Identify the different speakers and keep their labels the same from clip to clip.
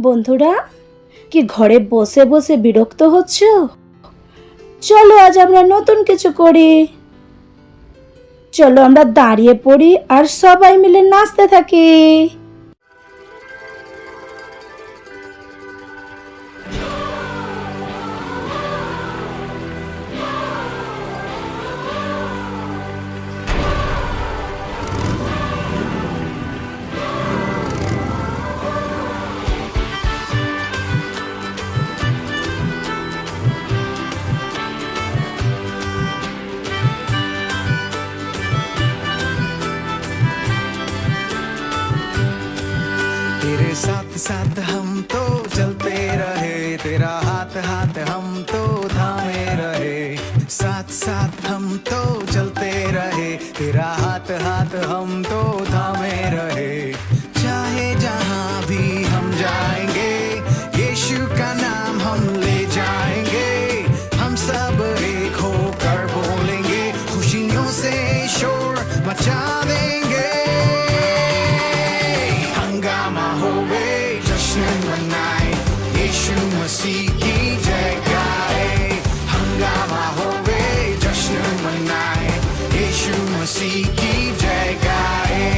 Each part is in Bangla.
Speaker 1: বন্ধুরা, কি ঘরে বসে বসে বিরক্ত হচ্ছ? চলো আজ আমরা নতুন কিছু করি। চলো আমরা দাঁড়িয়ে পড়ি আর সবাই মিলে নাচতে থাকি।
Speaker 2: तेरे साथ साथ हम तो चलते रहे, तेरा हाथ हाथ हम तो थामे रहे। साथ साथ हम तो चलते रहे, तेरा हाथ हाथ हम तो थामे रहे। चाहे जहाँ भी हम जाएंगे, यीशु का नाम हम ले जाएंगे। हम सब एक होकर बोलेंगे, खुशियों से शोर मचा देंगे। हंगामा होवे, जश्न मनाए, यीशु मसीह की जय गाए। हंगामा होवे, जश्न मनाए, यीशु मसीह की जय गाए।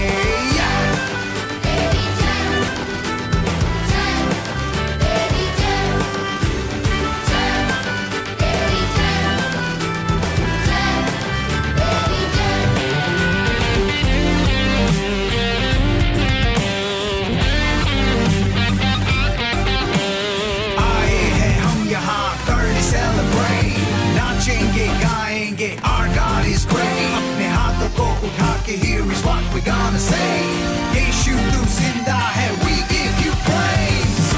Speaker 2: आए हैं हम यहाँ करने celebrate, नाचेंगे गाएंगे, our God is great। अपने हाथों को उठा के here is what we gonna say, यीशु तू जिंदा है, we give you praise।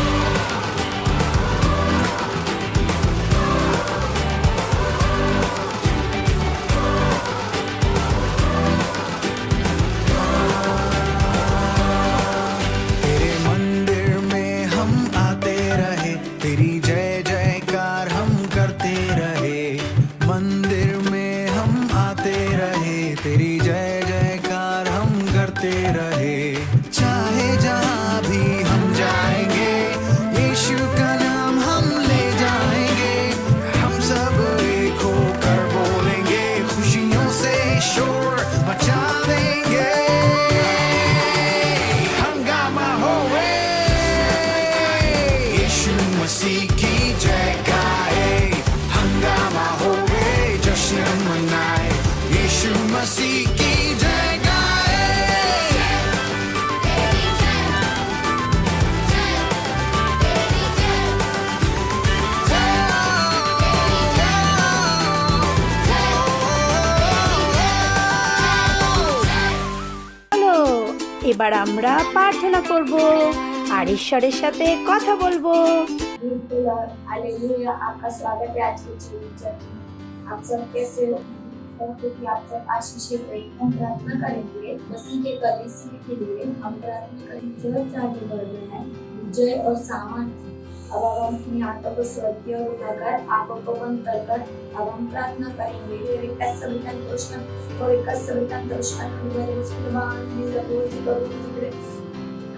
Speaker 2: तेरे मंदिर में हम आते रहे, तेरी जय जयकार हम करते रहे। मंदिर में हम आते रहे, तेरी जय जयकार हम करते रहे। चाहे जहाँ भी हम जाएंगे, यीशु का नाम हम ले जाएंगे। हम सब एक होकर बोलेंगे, खुशियों से शोर मचा देंगे। हंगामा होवे, यीशु मसीह की जय गाए। हंगामा होवे, जश्न मनाए, यीशु मसीह की जय गाए।
Speaker 1: চলো এবার আমরা প্রার্থনা করব আর ঈশ্বরের সাথে কথা বলবো।
Speaker 3: बिल्कुल और हालेलुया। आपका स्वागत है आज के जीवन चर्च में। आप सब कैसे हो? क्योंकि आप सब आशीषित रहे। हम प्रार्थना करेंगे मसीह के कलीसिया के लिए। हम प्रार्थना करेंगे चर्च आगे बढ़ रहे हैं विजय और सामान। अब हम अपनी आंखों को स्वर्गीय उठाकर आंखों को बंद कर अब हम प्रार्थना करेंगे। और एक सवितान दोषान और एक सवितान और बल मुस्किलवान दिल बोझ को बोझ गिरे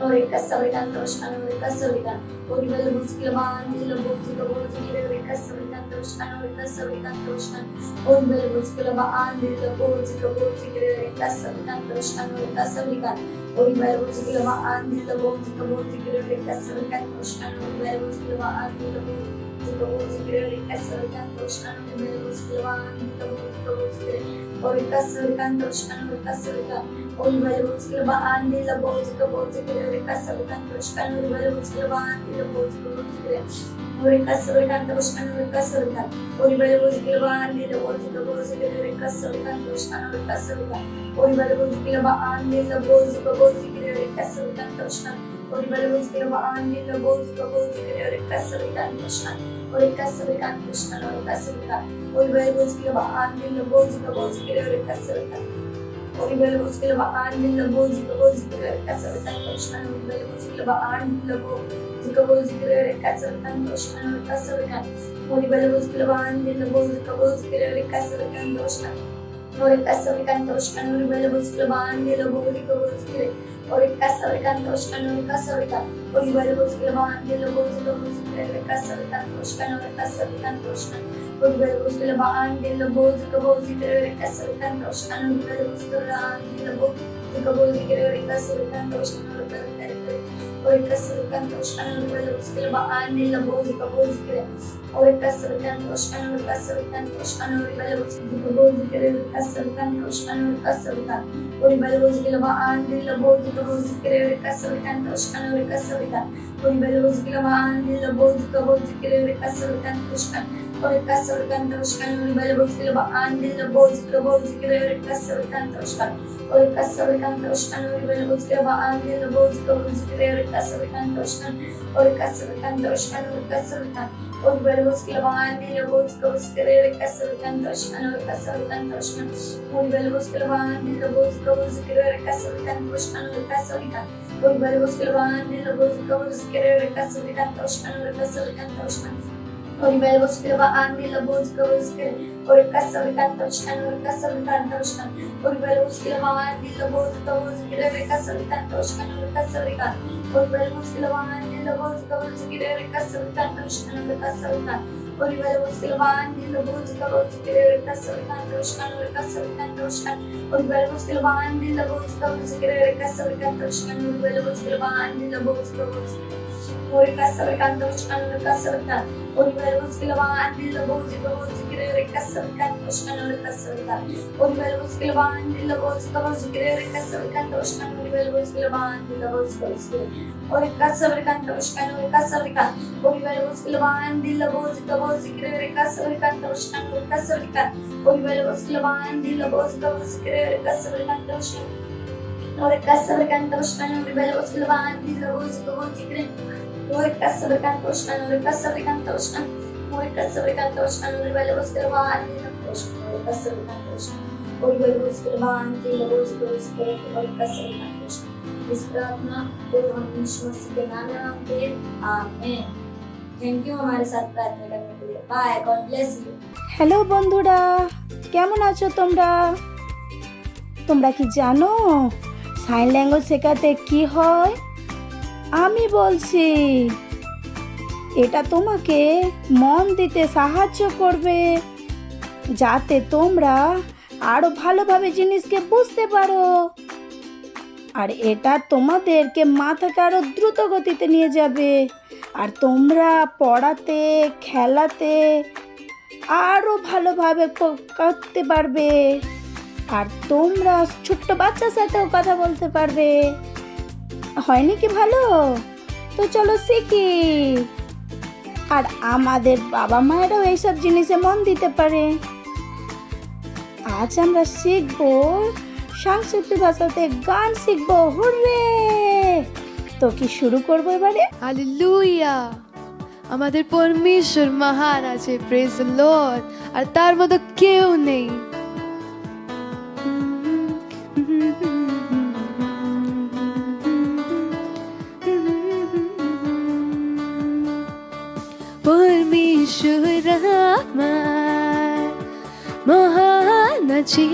Speaker 3: और एक सवितान दोषान और एक सवितान दोषान और बल मुस्किलवान दिल बोझ को बोझ गिरे और एक सवितान दोषान और एक सवितान और बल मुस्किलवान दिल बोझ को बोझ गिरे और एक सवितान दोषान और बल मुस्किलवान दिल बोझ को बोझ गिरे और एक सवितान दोषान और बल मुस्किलवान दिल बोझ को बोझ गिरे और एक सवितान दोषान और एक सवितान और बल मुस्किलवान दिल बोझ को बोझ गिरे और एक सवितान दोषान और बल मुस्किलवान दिल बोझ को बोझ गिरे और एक सवितान दोषान और एक सवितान और बल मुस्किलवान दिल बोझ को बोझ गिरे और एक सवितान दोषान और एक सवितान और बल मुस्किलवान दिल बोझ को बोझ गिरे और एक सवितान दोषान और बल मुस्किलवान दिल बोझ को बोझ गिरे और एक सवितान दोषान और एक सवितान दोषान और एक सवितान और बल मुस्किलवान दिल बोझ को बोझ गिरे और एक सवितान और बल मुस्किलवान दिल बोझ को बोझ गिरे और एक सवितान दोषान और बल मुस्किलवान दिल बोझ को बोझ गिरे और एक सवितान दोषान और एक सवितान और बल मुस्किलवान दिल बोझ को बोझ गिरे और एक सवितान दोषान और एक सवितान दोषान और बल मुस्किलवान दिल बोझ को बोझ गिरे Orika Savikan Toshkan, Orika Savikan, Orivel Muskilaban, Dilabozika Muskila, Orika Savikan Toshkan, Orika Savikan Toshkan, Orivel Muskilaban, Dilabozika Bozika, Orika Savikan Toshkan, Orivel Muskilaban, Dilabozika Bozika, Orika Savikan Toshkan, Orika Savikan Toshkan, Orivel Muskilaban, Dilabozika Bozika, Orika Savikan Toshkan, Orika Savikan Toshkan, Orivel Muskilaban, Orika Savikan Toshkan, Orika Savikan, Orivel Muskilaban, Dilabozika Bozika, Orika Savikan Toshkan, Orika Savikan, Orivel Muskilaban, Dilabozika Bozika, Orika Savikan Toshkan, Orika Savikan Toshkan, Orivel Muskilaban, Dilabozika Bozika, Orika Savikan Toshkan, Orika Savikan Toshkan, Orivel Muskilaban, Dilabozika Bozika, Orika Savikan Toshkan, Orika Savikan Toshkan, Orika Savikan, Orivel Muskilaban, Dilabozika Bozika, Orika Savikan Toshkan, Orika Savikan Toshkan, Orivel Muskilaban, Dilabozika Bozika, Orika Savikan Toshkan, Orika Savikan, Orivel Muskilaban, Dilabozika Bozika, Orika Savikan Toshkan, Orika Savikan Toshkan, Orivel Muskilaban, Dilabozika Bozika, Orika Savikan Toshkan, Orika Savikan Toshkan, Orivel Muskilaban, Dilabozika Bozika, Orika Savikan Toshkan, Orika Savikan, Orivel Muskilaban, Dilabozika Bozika, Orika Savikan Toshkan, Orika Savikan, Orivel Muskilaban, Dilabozika Bozika, Orika Savikan Toshkan, Orika Savikan Toshkan, Orivel Muskilaban, Dilabozika Bozika, Orika Savikan Toshkan, Orivel Muskilaban, Dilabozika Bozika, Orika Savikan Toshkan, Orika Savikan, Orivel Muskilaban, Dilabozika Bozika, Orika Savikan Toshkan, Orika Savikan, Orivel Muskilaban, Dilabozika Bozika, Orika Savikan Toshkan, Orivel Muskilaban, Dilabozika Bozika, Orika Savikan Toshkan, Orika Savikan, Orivel Muskilaban, Dilabozika Bozika, Orika Savikan Toshkan, Orika Savikan, Orivel Muskilaban, Dilabozika Bozika, Orika Savikan Toshkan, Orika Savikan Toshkan, Orivel Muskilaban, Dilabozika Bozika, Orika Savikan Toshkan, Orika Savikan Toshkan, Orika Savikan Toshkan, Orivel Muskilaban, Orika Savikan Toshkan, Orivel Muskilaban, Dilabozika Bozika, Orika Savikan Toshkan। इस प्रार्थना को हम यीशु मसीह के नाम में मांगते हैं, आमीन। थैंक यू हमारे साथ प्रार्थना करने के लिए। Bye, God bless you.
Speaker 1: Hello বন্ধুরা, কেমন আছো তোমরা? তোমরা কি জানো সাইন ল্যাঙ্গুয়েজ শেখাতে কি হয়? আমি বলছি, এটা তোমাকে মন দিতে সাহায্য করবে, যাতে তোমরা আরো ভালোভাবে জিনিসকে বুঝতে পারো। আর এটা তোমাদেরকে মাথাকে আরো দ্রুত গতিতে নিয়ে যাবে, আর তোমরা পড়াতে খেলাতে আরো ভালোভাবে করতে পারবে, আর তোমরা ছোট্ট বাচ্চার সাথেও কথা বলতে পারবে। হয়নি কি ভালো? তো চলো শিখি। আর আমাদের বাবা মায়েরাও এইসব জিনিসে মন দিতে পারে। আজ আমরা শিখবো সংস্কৃত ভাষাতে গান শিখবো। হুররে! তো কি শুরু করবো এবারে?
Speaker 4: হালেলুয়া! আমাদের পরমেশ্বর মহান আছে, প্রেজ দ্য লর্ড, আর তার মতো কেউ নেই। পরমেশ্বর আমার মহান আছে,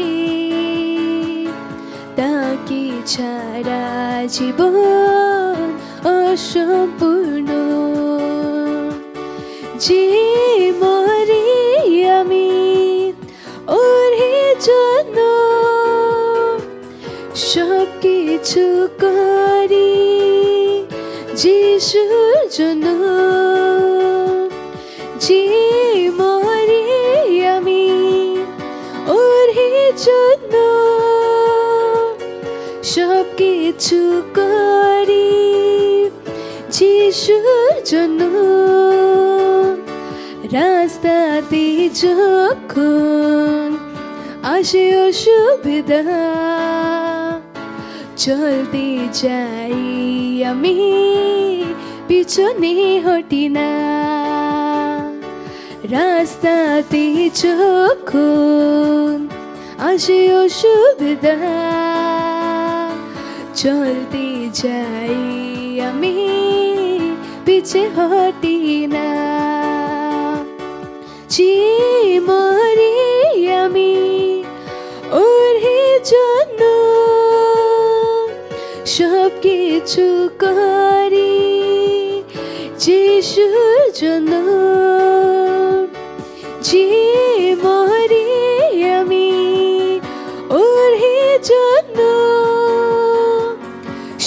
Speaker 4: তাকে ছাড়া জীবন অসম্পূর্ণ। যে মরি আমি ওর জন্য, সব কিছু করি যিশুর জন্য। যে মরি আমি ওর জন্য, সব কিছু করি যিশুর জন্য। রাস্তাতে যখন আসে অসুবিধা, চলতে যাই আমি, পিছনে হটি না। রাস্তাতে যখন আসে অসুবিধা, চলতে যাই আমি, পিছে হটি না। যে মরি আমি ওর জন্য, সব কিছু করি যিশুর জন্য, যে মরি আমি ওর জন্য,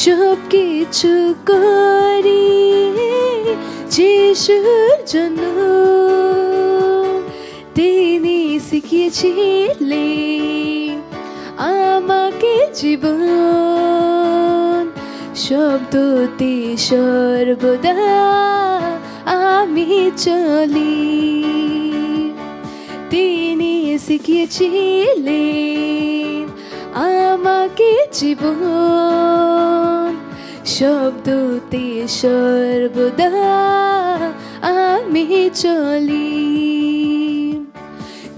Speaker 4: সব কিছু করি যিশুর জন্য। তিনি শিখিয়েছিলেন আমাকে জীবন, শব্দতে সর্বদা আমি চলি। তিনি শিখিয়েছিলেন আমাকে জীবন, শব্দতে সর্বদা আমি চলি।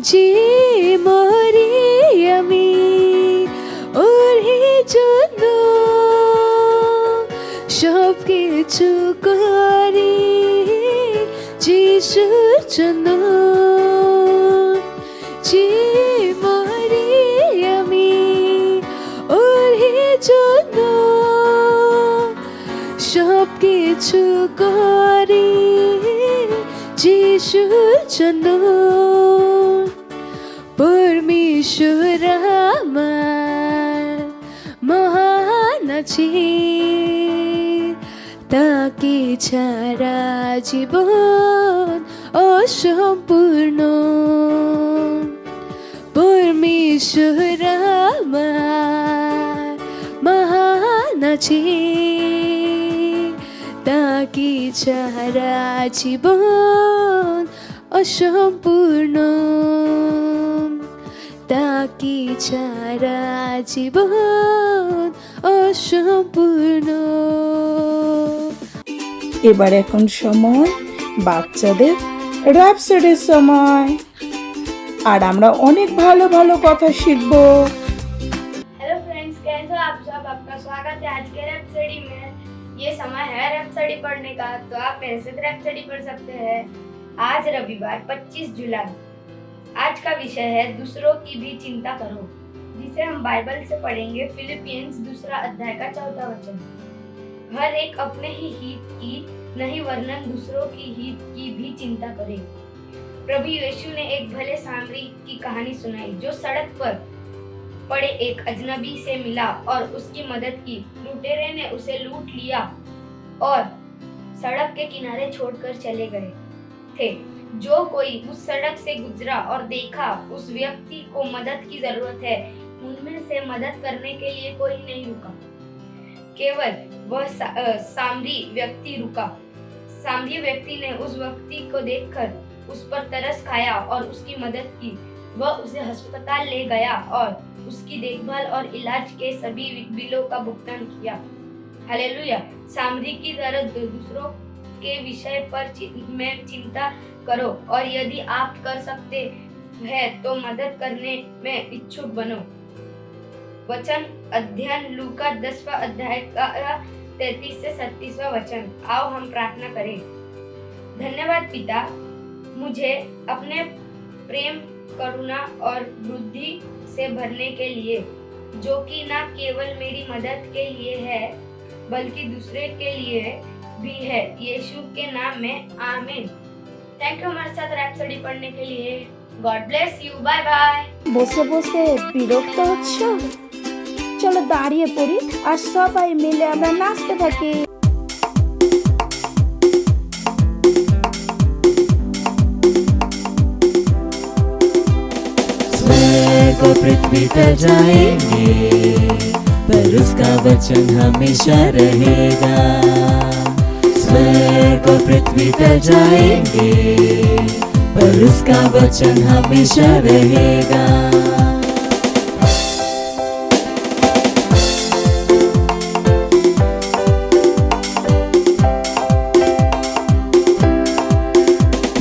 Speaker 4: যে মরি আমি ওর জন্য, সব কিছু করি যিশুর জন্য, যে মরি আমি ওর জন্য, সব কিছু করি যিশুর জন্য। পরমেশ্বর আমার মহান আছে, তাকে ছাড়া জীবন অসম্পূর্ণ। পরমেশ্বর আমার মহান আছে, তাকে ছাড়া জীবন অসম্পূর্ণ, তাকে ছাড়া জীবন অসম্পূর্ণ।
Speaker 1: এবার এখন সময় বাচ্চাদের র‍্যাপসডির সময়, আর আমরা অনেক ভালো ভালো কথা শিখবো।
Speaker 5: हेलो फ्रेंड्स, कैसे हो आप सब? आपका स्वागत है आज के रैप्सडी में। ये समय है रैप्सडी पढ़ने का, तो आप मेरे से रैप्सडी पढ़ सकते हैं। आज रविवार 25 जुलाई। आज का विषय है दूसरों की भी चिंता करो, जिसे हम बाइबल से पढ़ेंगे फिलिपियंस 2 अध्याय का 4 वचन। हर एक अपने ही हित की नहीं वरन दूसरों की हित की भी चिंता करे। प्रभु यीशु ने एक भले सामरी की कहानी सुनाई, जो सड़क पर पड़े एक अजनबी से मिला और उसकी मदद की। लुटेरे ने उसे लूट लिया और सड़क के किनारे छोड़कर चले गए थे। जो कोई उस सड़क से गुजरा और देखा उस व्यक्ति को मदद की जरूरत है, उनमें से मदद करने के लिए कोई नहीं रुका, केवल वह सामरी व्यक्ति रुका। सामरी व्यक्ति ने उस व्यक्ति को देखकर उस पर तरस खाया और उसकी मदद की। वह उसे अस्पताल ले गया और उसकी देखभाल और इलाज के सभी बिलों का भुगतान किया। हालेलुया। सामरी की तरह दूसरों के विषय पर में चिंता करो, और यदि आप कर सकते हैं तो मदद करने में इच्छुक बनो। वचन अध्ययन लूका 10वां अध्याय का 33 से 37वां वचन। आओ हम प्रार्थना करें। धन्यवाद पिता, मुझे अपने प्रेम, करुणा और बुद्धि से भरने के लिए, जो कि न केवल मेरी मदद के लिए है बल्कि दूसरे के लिए भी है। यीशु के नाम में आमीन। थैंक यू हमारे साथ रैप्सडी पढ़ने के लिए। God bless you. Bye bye.
Speaker 1: বসে বসে বিরক্ত হচ্ছ? চলো দাঁড়িয়ে পড়ি আর সবাই মিলে আমরা নাচতে থাকি।
Speaker 6: स्वर्ग और पृथ्वी टल जाएंगे, पर उसका वचन हमेशा रहेगा। स्वर्ग और पृथ्वी टल जाएंगे, पर उसका वचन हमेशा रहेगा।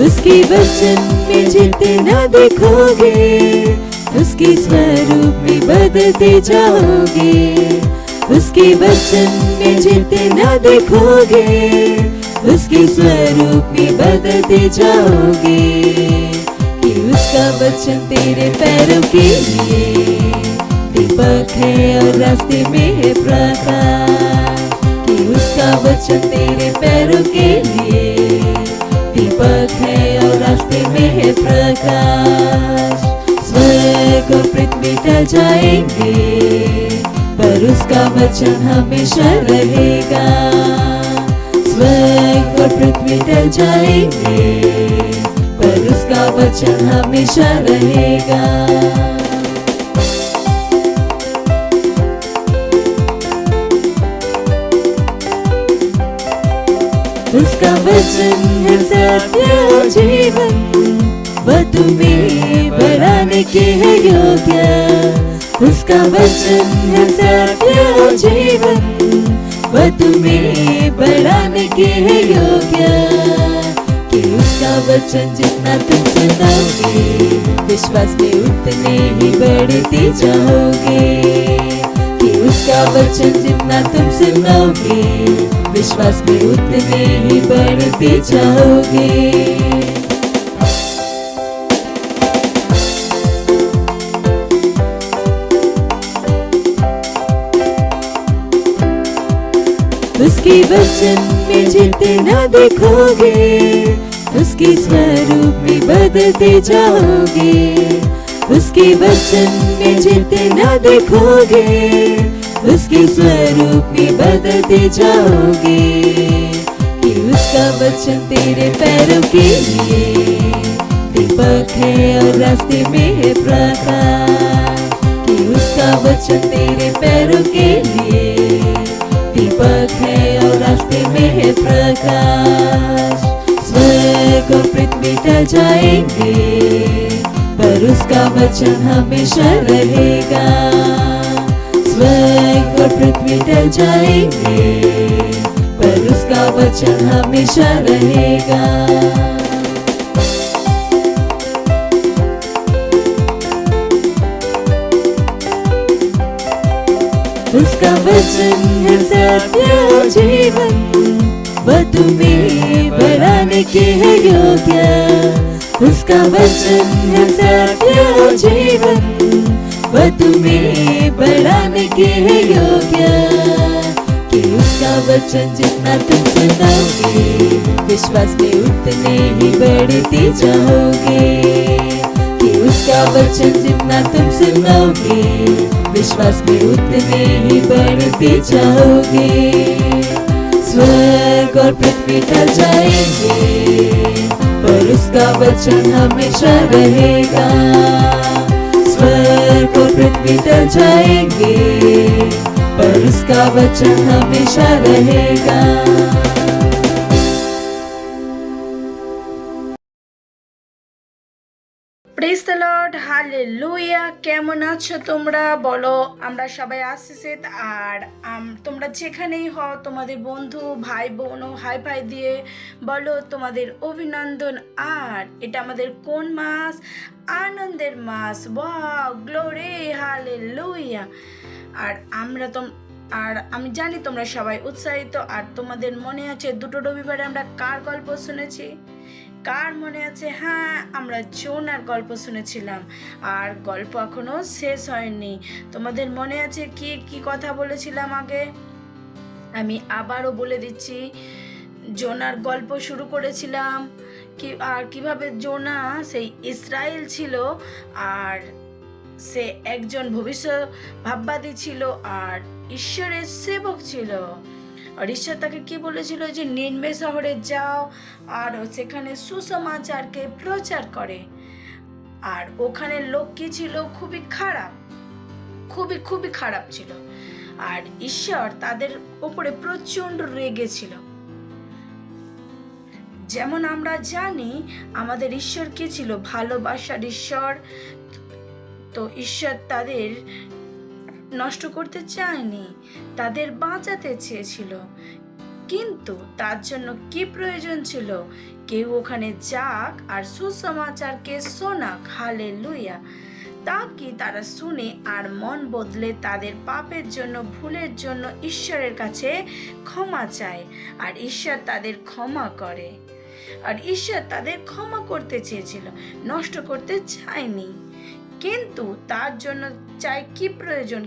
Speaker 6: उसके वचन में जितना देखोगे, उसके स्वरूप में बदलते जाओगे। उसके वचन में जितना देखोगे, उसके स्वरूप में बदलते जाओगे। कि उसका वचन तेरे पैरों के लिए दीपक है और रास्ते में है प्रकाश। वचन तेरे पैरों के लिए दीपक है और रास्ते में है प्रकाश। स्वर्ग और पृथ्वी टल जाएंगे पर उसका वचन हमेशा रहेगा। स्वर्ग और पृथ्वी टल जाएंगे पर उसका वचन हमेशा रहेगा। उसका वचन है सत्य और जीवन, वह तुम्हें बढ़ाने के है योग्य। उसका वचन है सत्य और जीवन, वह तुम्हें बढ़ाने के है योग्य। कि उसका वचन जितना तुम सुनोगे विश्वास में उतने ही बढ़ते जाओगे। कि उसका वचन जितना तुम सुनोगे विश्वास में उतने ही बढ़ते जाओगे। उसके वचन में जितना देखोगे उसके स्वरूप में बदलते जाओगे। उसके वचन में जितना देखोगे उसके स्वरूप में बदलते जाओगे। कि उसका वचन तेरे पैरों के लिए दीपक है और रास्ते में है प्रकाश। कि उसका वचन तेरे पैरों के लिए दीपक है और रास्ते में है प्रकाश। स्वर्ग और पृथ्वी टल जाएंगे पर उसका वचन हमेशा रहेगा। स्वर्ग और पृथ्वी टल जाएंगे पर उसका वचन हमेशा रहेगा। उसका वचन है सत्य और जीवन, वह तुम्हें बढ़ाने के है योग्य। उसका वचन है सत्य और जीवन, वह तुम्हें बढ़ाने के है योग्य। कि उसका वचन जितना तुम सुनोगे विश्वास में उतने ही बढ़ते जाओगे। कि उसका वचन जितना तुम सुनोगे विश्वास में उतने ही बढ़ते जाओगे। स्वर्ग और पृथ्वी टल जाएंगे पर उसका वचन हमेशा रहेगा। स्वर्ग और पृथ्वी टल जाएंगे पर उसका वचन हमेशा रहेगा।
Speaker 1: Praise the Lord, hallelujah. কেমন আছো তোমরা? বলো আমরা সবাই আশীষিত। আর তোমরা যেখানেই হও তোমাদের বন্ধু ভাই বোন হাই ফাই দিয়ে বলো তোমাদের অভিনন্দন। আর এটা আমাদের কোন মাস? আনন্দের মাস। Wow, glory, hallelujah. আর আমি জানি তোমরা সবাই উৎসাহিত। আর তোমাদের মনে আছে দুটো রবিবারে আমরা কার গল্প শুনেছি? কার মনে আছে? হ্যাঁ, আমরা জোনার গল্প শুনেছিলাম। আর গল্প এখনো শেষ হয়নি। তোমাদের মনে আছে কি কি কথা বলেছিলাম আগে? আমি আবারও বলে দিচ্ছি। জোনার গল্প শুরু করেছিলাম আর কিভাবে জোনা সেই ইসরায়েল ছিল আর সে একজন ভবিষ্যৎবাদী ছিল আর ঈশ্বরের সেবক ছিল। আর ঈশ্বর তাকে কি বলেছিল যে নিনবে শহরে যাও আর সেখানে সুসমাচারকে প্রচার করে। আর ওখানে লোক কি ছিল? খুবই খারাপ, খুবই খারাপ ছিল। আর ঈশ্বর তাদের উপরে প্রচণ্ড রেগেছিল। যেমন আমরা জানি আমাদের ঈশ্বর কি ছিল? ভালোবাসার ঈশ্বর। তো ঈশ্বর তাদের নষ্ট করতে চায়নি, তাদের বাঁচাতে চেয়েছিল। কিন্তু তার জন্য কি প্রয়োজন ছিল? কেউ ওখানে যাক আর সুসমাচারকে শোনাক। হালেলুয়া। তা কি তারা শুনে আর মন বদলে তাদের পাপের জন্য, ভুলের জন্য ঈশ্বরের কাছে ক্ষমা চায়। আর ঈশ্বর তাদের ক্ষমা করে। আর ঈশ্বর তাদের ক্ষমা করতে চেয়েছিল, নষ্ট করতে চায়নি। কিন্তু তার জন্য চাই কি প্রয়োজন,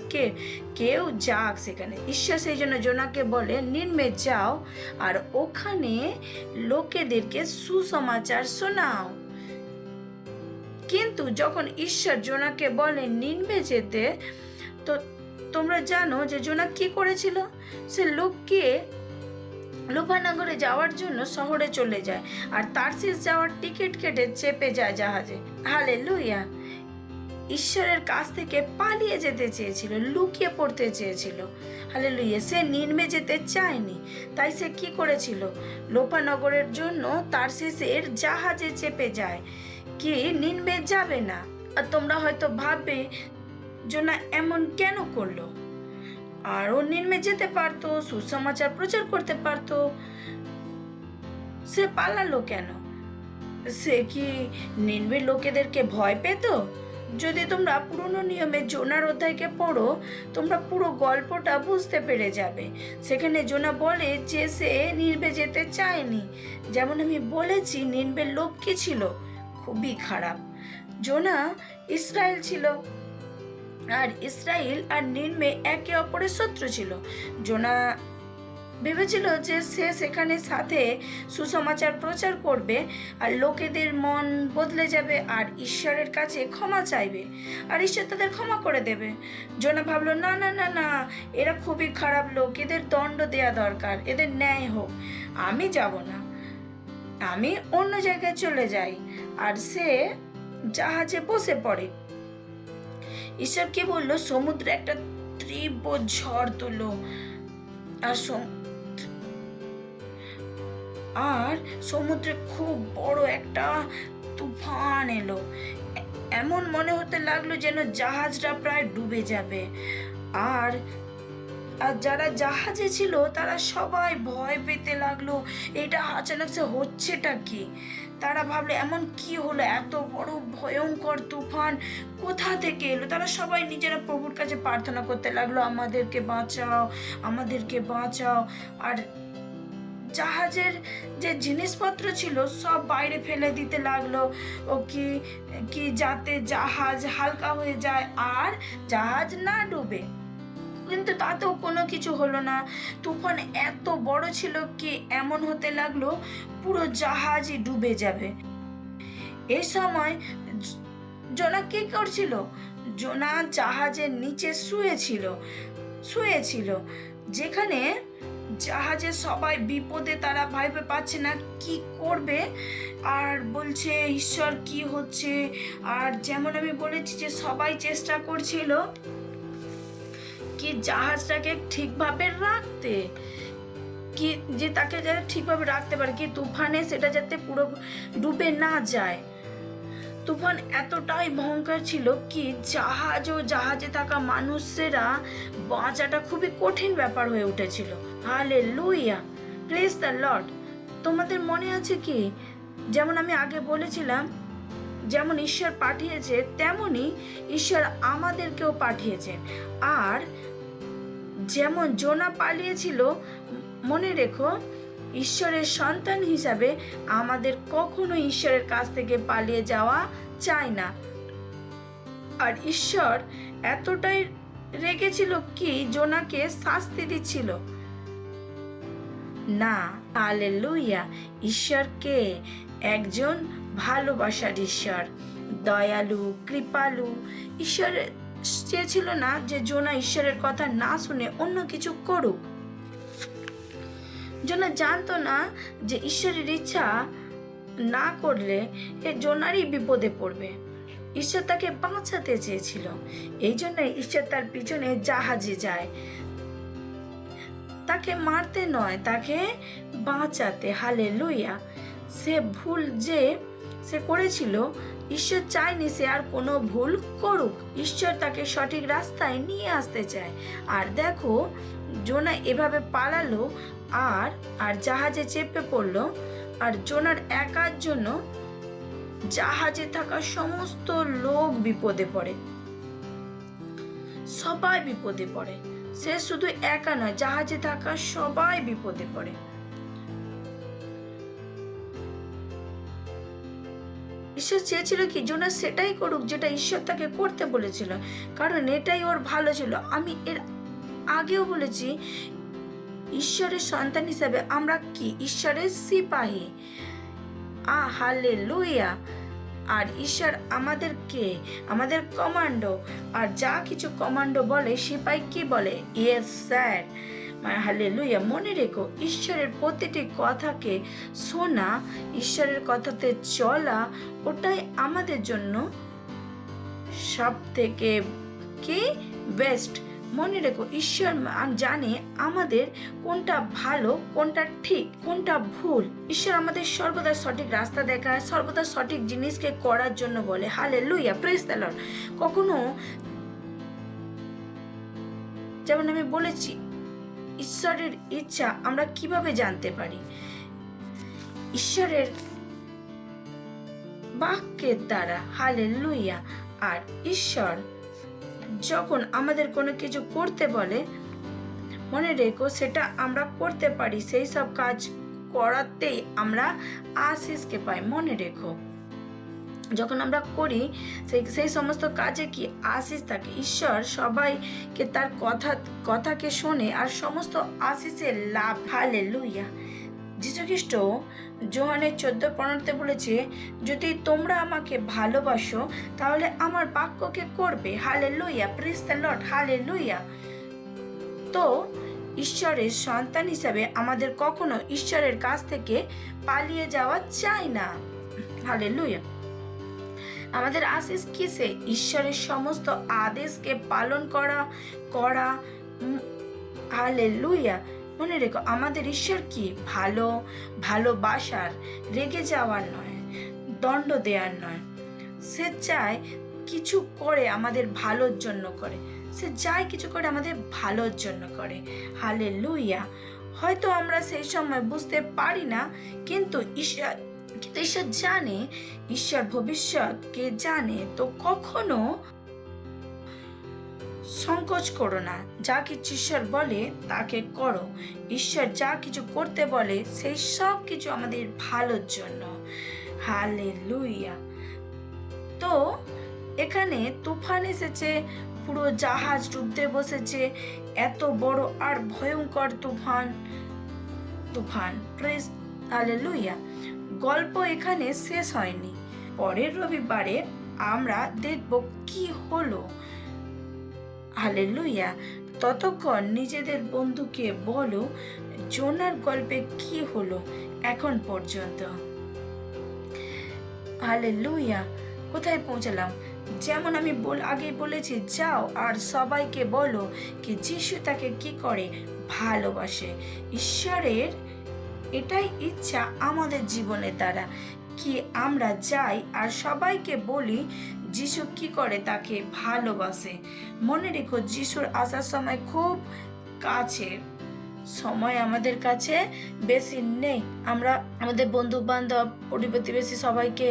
Speaker 1: কেউ যাক সেখানে। ঈশ্বর সেই জন্য জোনাকে বলে নিনভে যাও আর ওখানে লোকেদেরকে সুসমাচার শোনাও। কিন্তু যখন ঈশ্বর জোনাকে বলে নিনভে যেতে, তো তোমরা জানো যে জোনা কি করেছিল? সে লুকিয়ে লোপানগরে যাওয়ার জন্য শহরে চলে যায় আর তারসিস যাওয়ার টিকিট কেটে চেপে যায় জাহাজে। হালেলুয়া! ঈশ্বরের কাছ থেকে পালিয়ে যেতে চেয়েছিল, লুকিয়ে পড়তে চেয়েছিল। হালেলুয়া! সে নিনভে যেতে চায়নি, তাই সে কি করেছিল? লোপানগরের জন্য তারসিসের জাহাজে চেপে যায়, কি নিনভে যাবে না। আর তোমরা হয়তো ভাববে জোনা এমন কেন করলো? আর ও নিনভে যেতে পারতো, সুসমাচার প্রচার করতে পারতো, সে পালালো কেন? সে কি নিনভে লোকেদেরকে ভয় পেত? যদি তোমরা পুরনো নিয়মে জোনার অধ্যায়কে পড়ো, তোমরা পুরো গল্পটা বুঝতে পেরে যাবে। সেখানে জোনা বলে যে সে নিনভে যেতে চায়নি। যেমন আমি বলেছি, নিনভের লোক কি ছিল? খুবই খারাপ। জোনা ইসরায়েল ছিল, আর ইসরায়েল আর নিনভে একে অপরের শত্রু ছিল। জোনা ভেবেছিল যে সে সেখানে সাথে সুসমাচার প্রচার করবে আর লোকেদের মন বদলে যাবে আর ঈশ্বরের কাছে ক্ষমা চাইবে আর ঈশ্বর তাদের ক্ষমা করে দেবে। জোনা ভাবলো না না না না, এরা খুবই খারাপ লোক, এদের দণ্ড দেয়া দরকার, এদের ন্যায় হোক, আমি যাব না, আমি অন্য জায়গায় চলে যাই। আর সে জাহাজে বসে পড়ে। ঈশ্বর কি বললো? সমুদ্রে একটা তীব্র ঝড় তুলো আর সমুদ্রে খুব বড় একটা তুফান এলো। এমন মনে হতে লাগলো যেন জাহাজটা প্রায় ডুবে যাবে। আর যারা জাহাজে ছিল তারা সবাই ভয় পেতে লাগলো, এটা আচানক সে হচ্ছেটা কি? তারা ভাবলো এমন কি হলো, এত বড় ভয়ঙ্কর তুফান কোথা থেকে এলো? তারা সবাই নিজেরা প্রভুর কাছে প্রার্থনা করতে লাগলো, আমাদেরকে বাঁচাও, আমাদেরকে বাঁচাও। আর জাহাজের যে জিনিসপত্র ছিল সব বাইরে ফেলে দিতে লাগলো, ও কি যাতে জাহাজ হালকা হয়ে যায় আর জাহাজ না ডুবে। কিন্তু তাতেও কোনো কিছু হলো না। তুফান এত বড় ছিল কি এমন হতে লাগলো পুরো জাহাজই ডুবে যাবে। এই সময় জোনা কি করছিল? জোনা জাহাজের নিচে শুয়েছিল, যেখানে জাহাজে সবাই বিপদে, তারা ভয় পাচ্ছে না কি করবে আর বলছে ঈশ্বর কি হচ্ছে। আর যেমন আমি বলেছি যে সবাই চেষ্টা করছিল কি জাহাজটাকে ঠিকভাবে রাখতে, কি যে তাকে যাতে ঠিকভাবে রাখতে পারে, কি তুফানে সেটা যাতে পুরো ডুবে না যায়। তুফান এতটাই ভয়ঙ্কর ছিল কি জাহাজ ও জাহাজে থাকা মানুষেরা বাঁচাটা খুবই কঠিন ব্যাপার হয়ে উঠেছিল। হালেলুয়া! Praise the Lord! তোমাদের মনে আছে কি, যেমন আমি আগে বলেছিলাম, যেমন ঈশ্বর পাঠিয়েছে তেমনি ঈশ্বর আমাদেরকেও পাঠিয়েছেন। আর যেমন জোনা পালিয়েছিল, মনে রেখো ঈশ্বরের সন্তান হিসাবে আমাদের কখনো ঈশ্বরের কাছ থেকে পালিয়ে যাওয়া চায় না। আর ঈশ্বর এতটাই রেগেছিল কি জোনাকে শাস্তি দিচ্ছিল না। হালেলুয়া! ঈশ্বরকে একজন ভালোবাসার ঈশ্বর, দয়ালু, কৃপালু। ঈশ্বর চেয়েছিল না যে জোনা ঈশ্বরের কথা না শুনে অন্য কিছু করুক। জোনা জানতো না যে ঈশ্বরের ইচ্ছা না করলে জোনারই বিপদে পড়বে। ঈশ্বর তাকে বাঁচাতে চেয়েছিল, এই জন্য ঈশ্বর তার পিছনে জাহাজে যায়, তাকে মারতে নয়, তাকে বাঁচাতে। হালেলুয়া! সে ভুল যে সে করেছিল, ঈশ্বর চায়নি সে আর কোনো ভুল করুক। ঈশ্বর তাকে সঠিক রাস্তায় নিয়ে আসতে চায়। আর দেখো জোনা এভাবে পালালো আর জাহাজে চেপে পড়লো। আর জোনার একার জন্য জাহাজে থাকা সমস্ত লোক বিপদে পড়ে, সবাই বিপদে পড়ে। সে শুধু একা নয়, জাহাজে থাকা সবাই বিপদে পড়ে। ঈশ্বর চেয়েছিল কি জোনাস সেটাই করুক যেটা ঈশ্বর তাকে করতে বলেছিল, কারণ এটাই ওর ভালো ছিল। আমি এর আগেও বলেছি, ঈশ্বরের সন্তান হিসাবে আমরা কি ঈশ্বরের সিপাহী। হালেলুয়া। আর ঈশ্বর আমাদেরকে আমাদের কমান্ডো, আর যা কিছু কমান্ডো বলে সিপাহী কি বলে, ইয়েস স্যার। হালেলুয়া। মনে রেখো, ঈশ্বরের প্রতিটি কথাকে শোনা, ঈশ্বরের কথাতে চলা, ওটাই আমাদের জন্য সব থেকে কি বেস্ট। মনে রেখো, ঈশ্বর জানে আমাদের কোনটা ভালো, কোনটা ঠিক, কোনটা ভুল। ঈশ্বর আমাদের সর্বদা সঠিক রাস্তা দেখায়, সর্বদা সঠিক জিনিসকে করার জন্য বলে। Hallelujah, praise the Lord. কখনো, যেমন আমি বলেছি, ঈশ্বরের ইচ্ছা আমরা কিভাবে জানতে পারি? ঈশ্বরের বাক্যের দ্বারা। হালেলুয়া। আর ঈশ্বর যখন আমাদের কোনো কিছু করতে বলে, মনে রেখো সেটা আমরা করতে পারি, সেই সব কাজ করাতেই আমরা আশিসকে পাই। মনে রেখো, যখন আমরা করি সেই সমস্ত কাজে কি আশিস থাকে। ঈশ্বর সবাইকে তার কথাকে শোনে আর সমস্ত আশিসের লাভ। হালেলুয়া। যীশু খ্রিস্ট যোহানের 14:15 বলেছে, যদি তোমরা আমাকে ভালোবাসো তাহলে আমার বাক্যকে করবে। Hallelujah, praise the Lord. Hallelujah. তো ঈশ্বরের সন্তান হিসাবে আমাদের কখনো ঈশ্বরের কাছ থেকে পালিয়ে যাওয়া চাই না। হালেলুয়া। আমাদের আশিস কিসে? ঈশ্বরের সমস্ত আদেশকে পালন করা। হালেলুয়া। মনে রেখো, আমাদের ঈশ্বর কি ভালোবাসার, রেগে যাওয়ার নয়, দণ্ড দেওয়ার নয়। সে চায় কিছু করে আমাদের ভালোর জন্য করে, সে যাই কিছু করে আমাদের ভালোর জন্য করে। হালেলুয়া। হয়তো আমরা সেই সময় বুঝতে পারি না, কিন্তু ঈশ্বর জানে, ঈশ্বর ভবিষ্যৎকে জানে। তো কখনো সংকোচ করো না, যা কিছু ঈশ্বর বলে তাকে করো। ঈশ্বর যা কিছু করতে বলে সেই সব কিছু আমাদের ভালোর জন্য। হালেলুয়া। তো এখানে তুফান এসেছে, পুরো জাহাজ ডুবতে বসেছে। এত বড় আর ভয়ঙ্কর তুফান। Praise hallelujah. গল্প এখানে শেষ হয়নি। পরের রবিবারে আমরা দেখব কি হলো। হালেলুয়া। ততক্ষণ নিজেদের বন্ধুকে বলো জোনার গল্পে কি হলো এখন পর্যন্ত। হালেলুয়া। কোথায় পৌঁছালাম? যেমন আমি আগে বলেছি, যাও আর সবাইকে বলো কি যিশু তাকে কি করে, ভালোবাসে। ঈশ্বরের এটাই ইচ্ছা আমাদের জীবনের দ্বারা, কি আমরা যাই আর সবাইকে বলি যিশু কি করে, তাকে ভালোবাসে। মনে রেখো, যিশুর আসার সময় খুব কাছে, সময় আমাদের কাছে বেশি নেই। আমরা আমাদের বন্ধু বান্ধব, প্রতিবেশী সবাইকে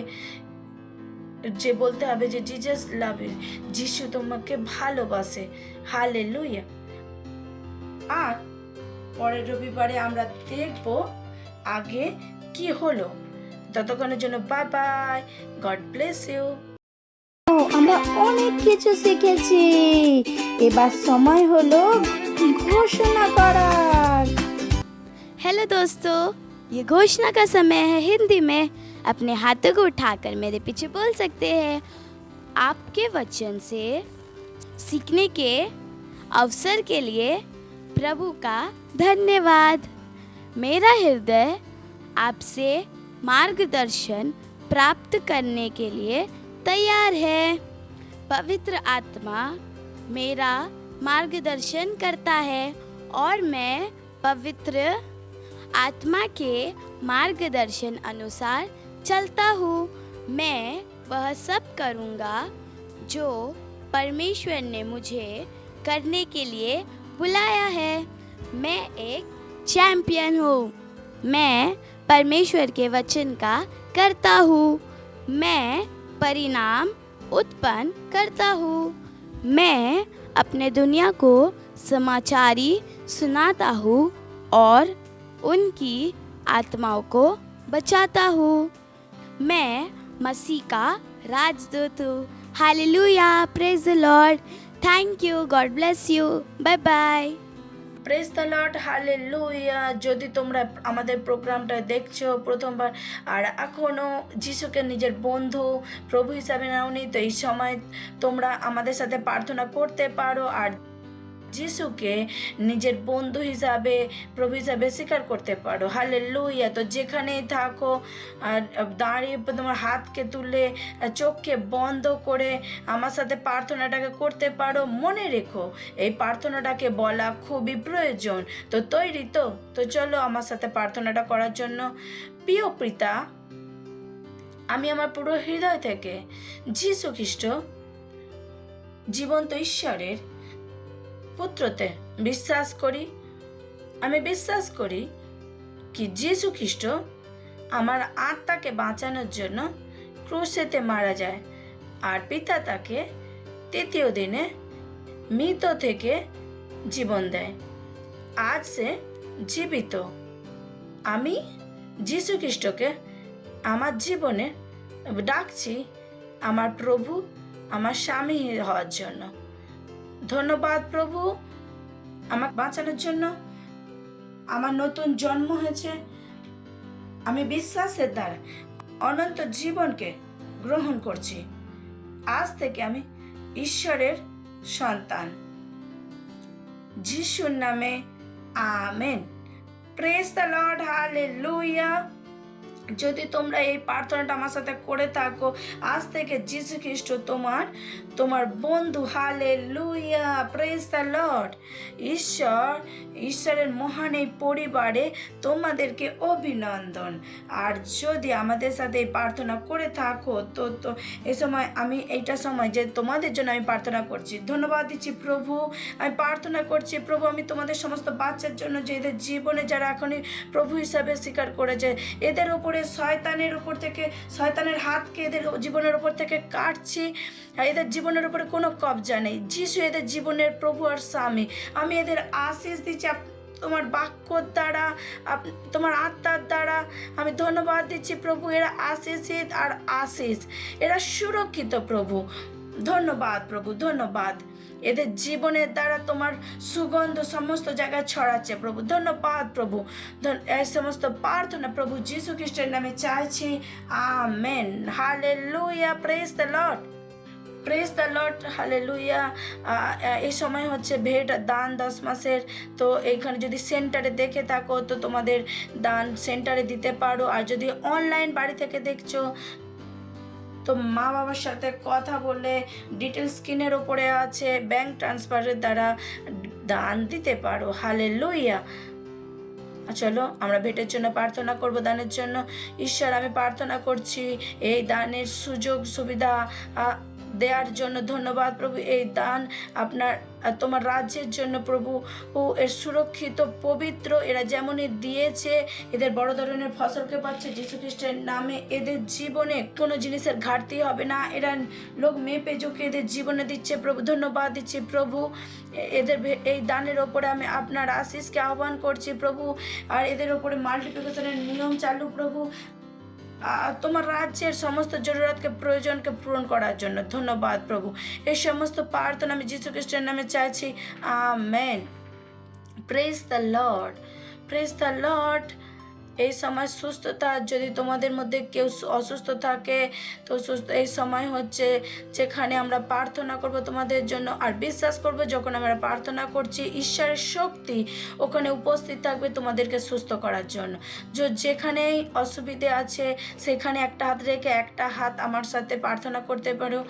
Speaker 1: যে বলতে হবে যে জিজাস লাভ ইউ, যিশু তোমাকে ভালোবাসে। হালেলুয়া। আর পরের রবিবারে আমরা দেখব আগে কি হলো। ততক্ষণের জন্য bye bye, God bless you.
Speaker 7: আমরা অনেক কিছু শিখেছি, এবার সময় হলো ঘোষণা করার।
Speaker 5: हेलो दोस्तों, ये घोषणा का समय है। हिंदी में अपने हाथों को उठाकर मेरे पीछे बोल सकते हैं। आपके वचन से सीखने के अवसर के लिए प्रभु का धन्यवाद। मेरा हृदय आपसे मार्गदर्शन प्राप्त करने के लिए तैयार है। पवित्र आत्मा मेरा मार्गदर्शन करता है और मैं पवित्र आत्मा के मार्गदर्शन अनुसार चलता हूँ। मैं वह सब करूँगा जो परमेश्वर ने मुझे करने के लिए बुलाया है। मैं एक चैंपियन हूँ। मैं परमेश्वर के वचन का करता हूँ। मैं परिणाम उत्पन्न करता हूँ। मैं अपने दुनिया को समाचारी सुनाता हूँ और उनकी आत्माओं को बचाता हूँ। मैं मसीह का राजदूत हूँ। Hallelujah, praise the Lord. Thank you, God bless you, bye bye.
Speaker 1: Praise the Lord, hallelujah. যদি তোমরা আমাদের প্রোগ্রামটা দেখছো প্রথমবার আর এখনও যিশুকে নিজের বন্ধু প্রভু হিসাবে নাওনি, তো এই সময় তোমরা আমাদের সাথে প্রার্থনা করতে পারো আর যিশুকে নিজের বন্ধু হিসাবে প্রভু হিসাবে স্বীকার করতে পারো। হালেলুয়া। তো যেখানেই থাকো আর দাঁড়িয়ে তোমার হাতকে তুলে চোখকে বন্ধ করে আমার সাথে প্রার্থনাটাকে করতে পারো। মনে রেখো এই প্রার্থনাটাকে বলা খুবই প্রয়োজন। তো তৈরি তো? তো চলো আমার সাথে প্রার্থনাটা করার জন্য। প্রিয় পিতা, আমি আমার পুরো হৃদয় থেকে যিশু খ্রিস্ট জীবন্ত ঈশ্বরের পুত্রতে বিশ্বাস করি। আমি বিশ্বাস করি কি যিশু খ্রিস্ট আমার আত্মাকে বাঁচানোর জন্য ক্রুশেতে মারা যায় আর পিতা তাকে তৃতীয় দিনে মৃত থেকে জীবন দেয়। আজ সে জীবিত। আমি যিশু খ্রিস্টকে আমার জীবনে ডাকছি আমার প্রভু, আমার স্বামী হওয়ার জন্য। ধন্যবাদ প্রভু আমাকে বাঁচানোর জন্য। আমার নতুন জন্ম হয়েছে। আমি বিশ্বাসের দ্বারা অনন্ত জীবনকে গ্রহণ করছি। আজ থেকে আমি ঈশ্বরের সন্তান। যিশুর নামে amen. Praise the Lord, hallelujah. যদি তোমরা এই প্রার্থনাটা আমার সাথে করে থাকো, আজ থেকে যিশু খ্রিস্ট তোমার বন্ধু। Hallelujah, praise the Lord. ঈশ্বরের মহান এই পরিবারে তোমাদেরকে অভিনন্দন। আর যদি আমাদের সাথে এই প্রার্থনা করে থাকো তো এই সময় আমি এইটা সময় যে তোমাদের জন্য আমি প্রার্থনা করছি। ধন্যবাদ দিচ্ছি প্রভু। আমি প্রার্থনা করছি প্রভু, আমি তোমাদের সমস্ত বাচ্চার জন্য যে এদের জীবনে যারা এখনই প্রভু হিসাবে স্বীকার করেছে, এদের উপরে শয়তানের হাতকে এদের জীবনের উপর থেকে কাটছি। এদের জীবনের উপরে কোনো কবজা নেই। যিশু এদের জীবনের প্রভু আর স্বামী। আমি এদের আশীষ দিচ্ছি তোমার বাক্যর দ্বারা, তোমার আত্মার দ্বারা। আমি ধন্যবাদ দিচ্ছি প্রভু, এরা আশীষিত আর আশীষ, এরা সুরক্ষিত প্রভু। ধন্যবাদ প্রভু, ধন্যবাদ। এদের জীবনের দ্বারা তোমার সুগন্ধ সমস্ত জায়গায় ছড়াচ্ছে প্রভু। ধন্যবাদ প্রভু। এই সমস্ত প্রার্থনা প্রভু যিশু খ্রিস্টের নামে চাইছি, amen. Hallelujah, praise the Lord, praise the Lord, hallelujah. এই সময় হচ্ছে ভেট দান 10 মাসের। তো এইখানে যদি সেন্টারে দেখে থাকো তো তোমাদের দান সেন্টারে দিতে পারো। আর যদি অনলাইন বাড়ি থেকে দেখছো তো মা বাবার সাথে কথা বলে ডিটেল স্ক্রিনের ওপরে আছে, ব্যাংক ট্রান্সফারের দ্বারা দান দিতে পারো। হালেলুয়া। চলো আমরা ভেটের জন্য প্রার্থনা করব, দানের জন্য। ঈশ্বর, আমি প্রার্থনা করছি এই দানের সুযোগ সুবিধা দেওয়ার জন্য। ধন্যবাদ প্রভু। এই দান তোমার রাজ্যের জন্য প্রভু, এর সুরক্ষিত পবিত্র। এরা যেমনই দিয়েছে এদের বড় ধরনের ফসলকে পাচ্ছে যিশু খ্রিস্টের নামে। এদের জীবনে কোনো জিনিসের ঘাটতি হবে না। এরা লোক মেপে জোকে এদের জীবনে দিচ্ছে প্রভু। ধন্যবাদ দিচ্ছি প্রভু। এদের এই দানের ওপরে আমি আপনার আশীষকে আহ্বান করছি প্রভু। আর এদের ওপরে মাল্টিপ্লিকেশনের নিয়ম চালু প্রভু, তোমার রাজ্যের সমস্ত জরুরতকে প্রয়োজনকে পূরণ করার জন্য। ধন্যবাদ প্রভু। এই সমস্ত প্রার্থনা আমি যিশু খ্রিস্টের নামে চাইছি, amen. Praise the Lord, praise the Lord. এই সময় সুস্থতা, যদি তোমাদের মধ্যে কেউ অসুস্থ থাকে তো এই সময় হচ্ছে যেখানে আমরা প্রার্থনা করব তোমাদের জন্য আর বিশ্বাস করব যখন আমরা প্রার্থনা করছি ঈশ্বরের শক্তি ওখানে উপস্থিত থাকবে তোমাদেরকে সুস্থ করার জন্য। যেখানেই অসুবিধে আছে সেখানে একটা হাত রেখে একটা হাত আমার সাথে প্রার্থনা করতে পারো।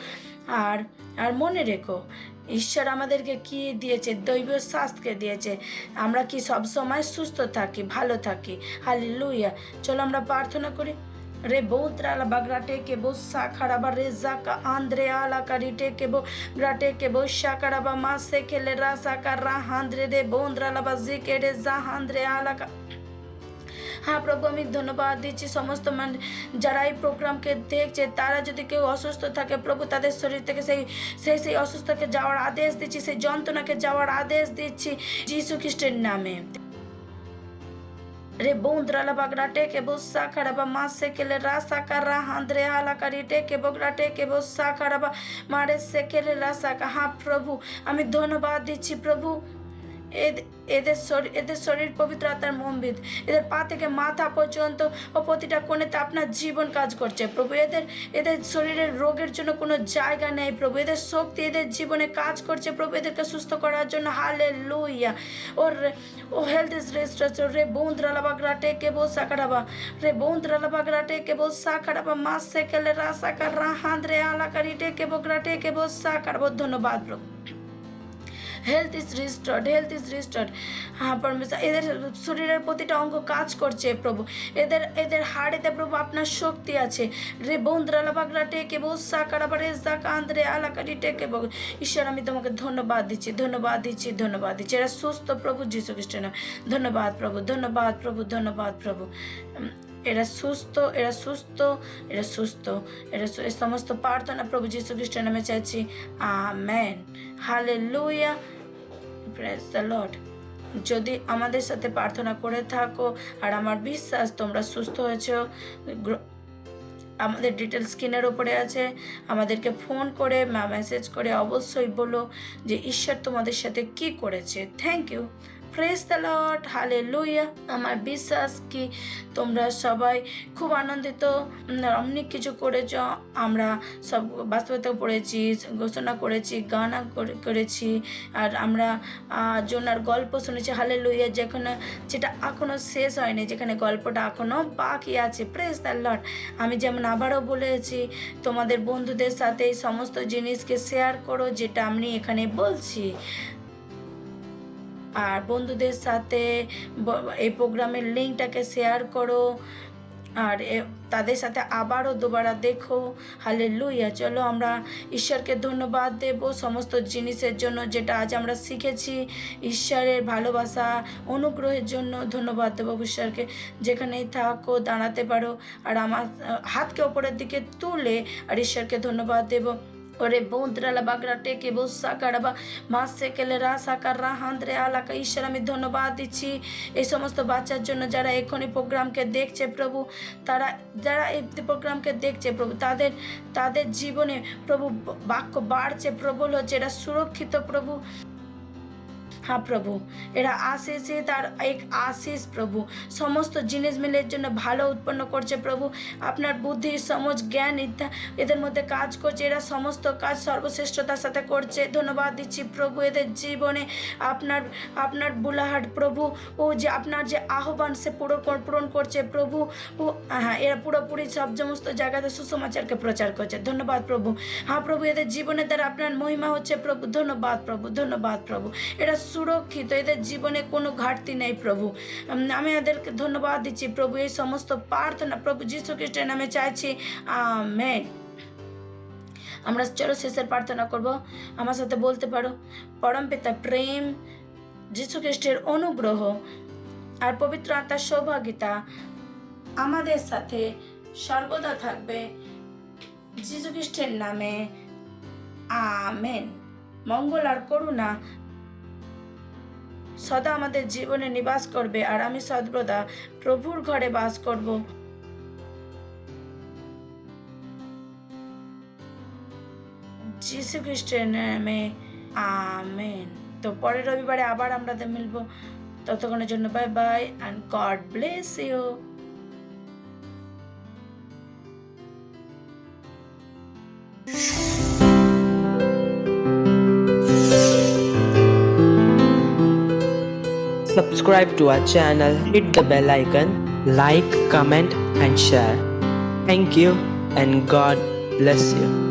Speaker 1: আর মনে রেখো ঈশ্বর আমাদেরকে কি দিয়েছে? দৈব স্বাস্থ্যকে দিয়েছে। আমরা কি সব সময় সুস্থ থাকি, ভালো থাকি। হালেলুয়া। চলো আমরা প্রার্থনা করি। রে বৌদ্রালা বাগরাটে কে বো সাখারাবা রে জাকা আন্দ্রে আলা কারিটে কে বো গ্রাটে কে বো সাকারাবা মাসে খেলে রা সাকারা হান্দ্রে রে বৌদ্রালা বাজি কে রে জা হান্দ্রে আলা। হ্যাঁ প্রভু, আমি ধন্যবাদ দিচ্ছি সমস্ত যারা এই প্রোগ্রামকে দেখছে তারা যদি কেউ অসুস্থ থাকে প্রভু তাদের শরীর থেকে সেই অসুস্থকে যাওয়ার আদেশ দিচ্ছি, সেই যন্ত্রণাকে যাওয়ার আদেশ দিচ্ছি যিশু খ্রিস্টের নামে। রে বন্দ্রালা বাগরাটে কে বসা খারাবা মাসে কেলে রাসা কারা হান্দ্রে আলা কারিটে কে বগরাটে কে বসা খারাবা মারে সে কেলে রাসা কা। হ্যাঁ প্রভু, আমি ধন্যবাদ দিচ্ছি প্রভু। এদের শরীর পবিত্র আত্মার মন্দির, এদের পা থেকে মাথা পর্যন্ত ও প্রতিটা কোণেতে আপনার জীবন কাজ করছে প্রভু। এদের শরীরের রোগের জন্য কোনো জায়গা নেই প্রভু। এদের শক্তি এদের জীবনে কাজ করছে প্রভু, এদেরকে সুস্থ করার জন্য। Hallelujah. Oh health is restoration. রে বন্দ্রালা বাগরাটে কে বসা খারাবা, রে বন্দ্রালা বাগরাটে কে বসা খারাবা মাসে কেলে রাসা কারা হান্দ্রে আলা কারিটে কে বগরাটে কে বসা খারাবা। ধন্যবাদ প্রভু। Health is restored, health is restored. হ্যাঁ পরমেশ্বর, এদের শরীরের প্রতিটা অঙ্গ কাজ করছে প্রভু। এদের হাড়েতে প্রভু আপনার শক্তি আছে। রে বন্দ্রালা বাগরাটে কে বসা কারাবা রে জাকান্দ্রে আলাকারি টেকে বগ। ঈশ্বর, আমি তোমাকে ধন্যবাদ দিচ্ছি, ধন্যবাদ দিচ্ছি, ধন্যবাদ দিচ্ছি। এরা সুস্থ প্রভু যীশু খ্রিস্টের নামে। ধন্যবাদ প্রভু, ধন্যবাদ প্রভু, ধন্যবাদ প্রভু। এরা সুস্থ, এরা সুস্থ, এরা সুস্থ, এই সমস্ত প্রার্থনা প্রভু যীশু খ্রিস্টের নামে চাইছি। Amen. Hallelujah. Praise the Lord. যদি আমাদের সাথে প্রার্থনা করে থাকো, আর আমার বিশ্বাস তোমরা সুস্থ হয়েছো, আমাদের ডিটেলস স্ক্রিনের ওপরে আছে। আমাদেরকে ফোন করে মেসেজ করে অবশ্যই বলো যে ঈশ্বর তোমাদের সাথে কি করেছে। Thank you. Praise the Lord. Hallelujah. আমার বিশ্বাস কি তোমরা সবাই খুব আনন্দিত, অনেক কিছু করেছ। আমরা সব বাস্তবতা পড়েছি, ঘোষণা করেছি, গান করেছি, আর আমরা জোনার গল্প শুনেছি। হালেলুয়া। যেটা এখনও শেষ হয়নি, যেখানে গল্পটা এখনও বাকি আছে। Praise the Lord. আমি যেমন আবারও বলেছি, তোমাদের বন্ধুদের সাথে এই সমস্ত জিনিসকে শেয়ার করো যেটা আমি এখানে বলছি, আর বন্ধুদের সাথে এই প্রোগ্রামের লিঙ্কটাকে শেয়ার করো, আর তাদের সাথে আবারও দুবারা দেখো। হালেলুয়া। চলো আমরা ঈশ্বরকে ধন্যবাদ দেব সমস্ত জিনিসের জন্য যেটা আজ আমরা শিখেছি। ঈশ্বরের ভালোবাসা, অনুগ্রহের জন্য ধন্যবাদ দেবো ঈশ্বরকে। যেখানেই থাকো দাঁড়াতে পারো, আর আমার হাতকে ওপরের দিকে তুলে আর ঈশ্বরকে ধন্যবাদ দেবো। ওরে বন্দ্রালা বাগরাটে কে বসা কারাবা মাসে কেলে রাসা কারা হান্দ্রে আলাকা। ঈশ্বর, আমি ধন্যবাদ দিচ্ছি এই সমস্ত বাচ্চার জন্য যারা এখনই প্রোগ্রামকে দেখছে প্রভু। যারা এই প্রোগ্রামকে দেখছে প্রভু, তাদের জীবনে প্রভু বাক্য বাড়ছে, প্রবল হচ্ছে, এরা সুরক্ষিত প্রভু। হ্যাঁ প্রভু, এরা আশিসে তার এক আশিস প্রভু। সমস্ত জিনিস মিলের জন্য ভালো উৎপন্ন করছে প্রভু। আপনার বুদ্ধি, সমঝ, জ্ঞান এদের মধ্যে কাজ করছে। এরা সমস্ত কাজ সর্বশ্রেষ্ঠতার সাথে করছে। ধন্যবাদ দিচ্ছি প্রভু এদের জীবনে। আপনার বুলাহাট প্রভু, ও যে আপনার যে আহ্বান সে পূরণ করছে প্রভু। ও হ্যাঁ, এরা পুরোপুরি সমস্ত জায়গাতে সুসমাচারকে প্রচার করছে। ধন্যবাদ প্রভু। হ্যাঁ প্রভু, এদের জীবনের দ্বারা আপনার মহিমা হচ্ছে প্রভু। ধন্যবাদ প্রভু, ধন্যবাদ প্রভু। এরা সুরক্ষিত, এদের জীবনে কোনো ঘাটতি নেই প্রভু। আমি এদেরকে ধন্যবাদ দিচ্ছি প্রভু। এই সমস্ত প্রার্থনা প্রভু যীশু খ্রিস্টের নামে চাইছি। আমেন। আমরা চলো শেষের প্রার্থনা করব। আমার সাথে বলতে পারো, পরমপিতা প্রেম, যীশু খ্রিস্টের অনুগ্রহ আর পবিত্র আত্মার সৌভাগ্যতা আমাদের সাথে সর্বদা থাকবে যীশু খ্রিস্টের নামে। আমেন। মঙ্গল আর করুণা সদা আমাদের জীবনে নিবাস করবে, আর আমি সর্বদা প্রভুর ঘরে বাস করব। যীশু খ্রিস্টের নামে। আমেন। তো পরের রবিবারে আবার আমরা মিলবো। ততক্ষণের জন্য bye bye and God bless you.
Speaker 8: Subscribe to our channel, hit the bell icon, like, comment and share. Thank you and God bless you.